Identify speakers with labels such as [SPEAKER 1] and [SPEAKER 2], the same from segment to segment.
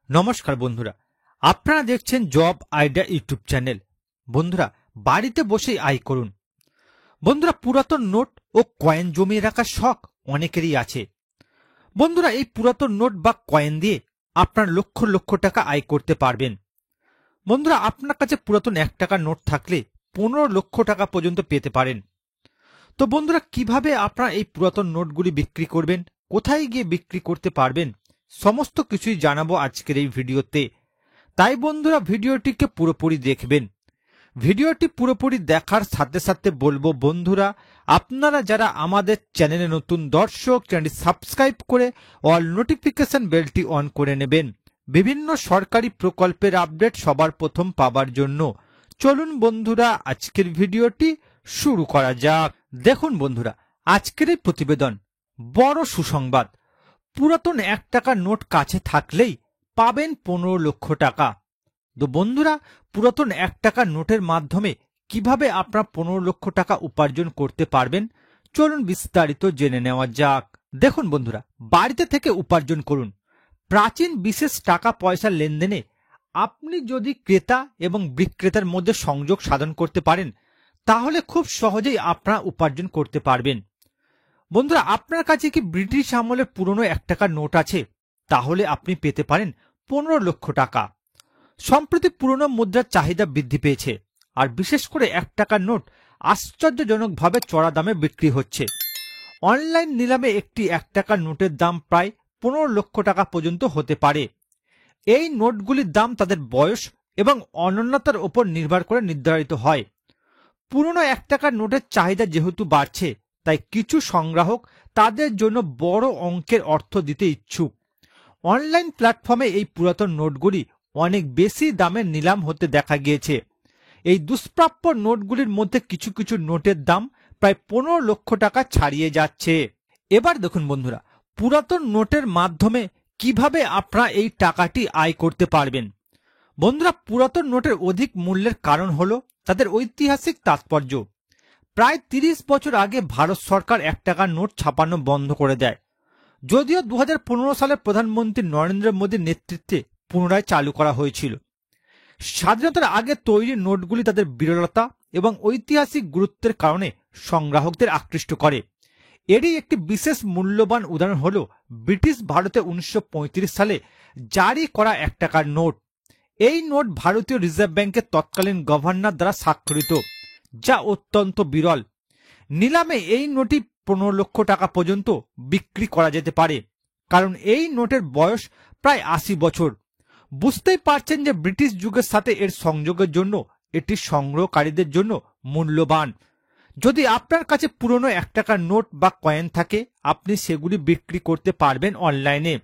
[SPEAKER 1] নমস্কার বন্ধুরা, আপনারা দেখছেন জব আইডিয়া ইউটিউব চ্যানেল। বন্ধুরা, বাড়িতে বসেই আয় করুন। বন্ধুরা, পুরাতন নোট ও কয়েন জমিয়ে রাখার শখ অনেকেরই আছে। বন্ধুরা, এই পুরাতন নোট বা কয়েন দিয়ে আপনার লক্ষ লক্ষ টাকা আয় করতে পারবেন। বন্ধুরা, আপনার কাছে পুরাতন 1 টাকার নোট থাকলে 15 লক্ষ টাকা পর্যন্ত পেতে পারেন। তো বন্ধুরা, কিভাবে আপনারা এই পুরাতন নোটগুলি বিক্রি করবেন, কোথায় গিয়ে বিক্রি করতে পারবেন, সমস্ত কিছুই জানাবো আজকের এই ভিডিওতে। তাই বন্ধুরা, ভিডিওটিকে পুরোপুরি দেখবেন। ভিডিওটি পুরোপুরি দেখার সাথে সাথে বলবো বন্ধুরা, আপনারা যারা আমাদের চ্যানেলে নতুন দর্শক, চ্যানেলটি সাবস্ক্রাইব করে অল নোটিফিকেশন বেলটি অন করে নেবেন বিভিন্ন সরকারি প্রকল্পের আপডেট সবার প্রথম পাবার জন্য। চলুন বন্ধুরা, আজকের ভিডিওটি শুরু করা যাক। দেখুন বন্ধুরা, আজকের এই প্রতিবেদন বড় সুসংবাদ। পুরাতন 1 টাকার নোট কাছে থাকলেই পাবেন 15 লক্ষ টাকা। তো বন্ধুরা, পুরাতন 1 টাকার নোটের মাধ্যমে কিভাবে আপনারা 15 লক্ষ টাকা উপার্জন করতে পারবেন, চলুন বিস্তারিত জেনে নেওয়া যাক। দেখুন বন্ধুরা, বাড়িতে থেকে উপার্জন করুন। প্রাচীন বিশেষ টাকা পয়সার লেনদেনে আপনি যদি ক্রেতা এবং বিক্রেতার মধ্যে সংযোগ সাধন করতে পারেন, তাহলে খুব সহজেই আপনারা উপার্জন করতে পারবেন। বন্ধুরা, আপনার কাছে কি ব্রিটিশ আমলের পুরনো 1 টাকার নোট আছে? তাহলে আপনি পেতে পারেন 15 লক্ষ টাকা। সম্প্রতি পুরনো মুদ্রার চাহিদা বৃদ্ধি পেয়েছে, আর বিশেষ করে 1 টাকার নোট আশ্চর্যজনকভাবে চড়া দামে বিক্রি হচ্ছে। অনলাইন নিলামে একটি 1 টাকার নোটের দাম প্রায় 15 লক্ষ টাকা পর্যন্ত হতে পারে। এই নোটগুলির দাম তাদের বয়স এবং অনন্যতার উপর নির্ভর করে নির্ধারিত হয়। পুরনো 1 টাকার নোটের চাহিদা যেহেতু বাড়ছে, তাই কিছু সংগ্রাহক তাদের জন্য বড় অঙ্কের অর্থ দিতে ইচ্ছুক। অনলাইন প্ল্যাটফর্মে এই পুরাতন নোটগুলি অনেক বেশি দামে নিলাম হতে দেখা গিয়েছে। এই দুষ্প্রাপ্য নোটগুলির মধ্যে কিছু কিছু নোটের দাম প্রায় 15 লক্ষ টাকা ছাড়িয়ে যাচ্ছে। এবার দেখুন বন্ধুরা, পুরাতন নোটের মাধ্যমে কিভাবে আপনারা এই টাকাটি আয় করতে পারবেন। বন্ধুরা, পুরাতন নোটের অধিক মূল্যের কারণ হলো তাদের ঐতিহাসিক তাৎপর্য। প্রায় 30 বছর আগে ভারত সরকার 1 টাকার নোট ছাপানো বন্ধ করে দেয়। যদিও 2015 সালে প্রধানমন্ত্রী নরেন্দ্র মোদীর নেতৃত্বে পুনরায় চালু করা হয়েছিল। স্বাধীনতার আগে তৈরি নোটগুলি তাদের বিরলতা এবং ঐতিহাসিক গুরুত্বের কারণে সংগ্রাহকদের আকৃষ্ট করে। এরই একটি বিশেষ মূল্যবান উদাহরণ হল ব্রিটিশ ভারতে 1935 সালে জারি করা 1 টাকার নোট। এই নোট ভারতীয় রিজার্ভ ব্যাংকের তৎকালীন গভর্নর দ্বারা স্বাক্ষরিত, যা অত্যন্ত বিরল। নিলামে এই নোটই 15 লক্ষ টাকা পর্যন্ত বিক্রি করা যেতে পারে, কারণ এই নোটের বয়স প্রায় 80 বছর। বুঝতেই পারছেন যে ব্রিটিশ যুগের সাথে এর সংযোগের জন্য এটি সংগ্রহকারীদের জন্য মূল্যবান। যদি আপনার কাছে পুরনো 1 টাকার নোট বা কয়েন থাকে, আপনি সেগুলি বিক্রি করতে পারবেন অনলাইনে।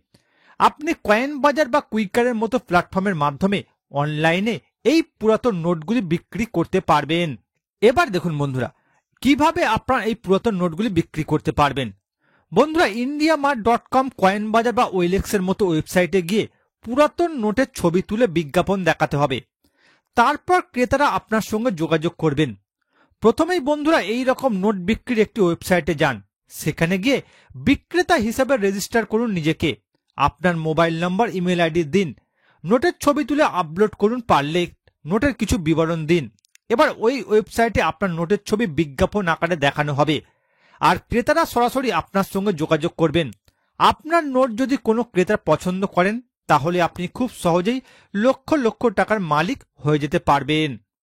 [SPEAKER 1] আপনি কয়েন বাজার বা কুইকারের মতো প্ল্যাটফর্মের মাধ্যমে অনলাইনে এই পুরাতন নোটগুলি বিক্রি করতে পারবেন। এবার দেখুন বন্ধুরা, কিভাবে আপনারা এই পুরাতন নোটগুলি বিক্রি করতে পারবেন। বন্ধুরা, indiamart.com, কয়েন বাজার বা ওয়েলেক্সের মতো ওয়েবসাইটে গিয়ে পুরাতন নোটের ছবি তুলে বিজ্ঞাপন দেখাতে হবে। তারপর ক্রেতারা আপনার সঙ্গে যোগাযোগ করবেন। প্রথমেই বন্ধুরা, এই রকম নোট বিক্রির একটি ওয়েবসাইটে যান। সেখানে গিয়ে বিক্রেতা হিসাবে রেজিস্টার করুন নিজেকে। আপনার মোবাইল নম্বর, ইমেল আইডি দিন। নোটের ছবি তুলে আপলোড করুন, পারলে নোটের কিছু বিবরণ দিন। এবার ওই ওয়েবসাইটে আপনার নোটের ছবি বিজ্ঞাপন আকারে দেখানো হবে, আর ক্রেতারা সরাসরি আপনার সঙ্গে যোগাযোগ করবেন। আপনার নোট যদি কোনো ক্রেতা পছন্দ করেন, তাহলে আপনি খুব সহজেই লক্ষ লক্ষ টাকার মালিক হয়ে যেতে পারবেন।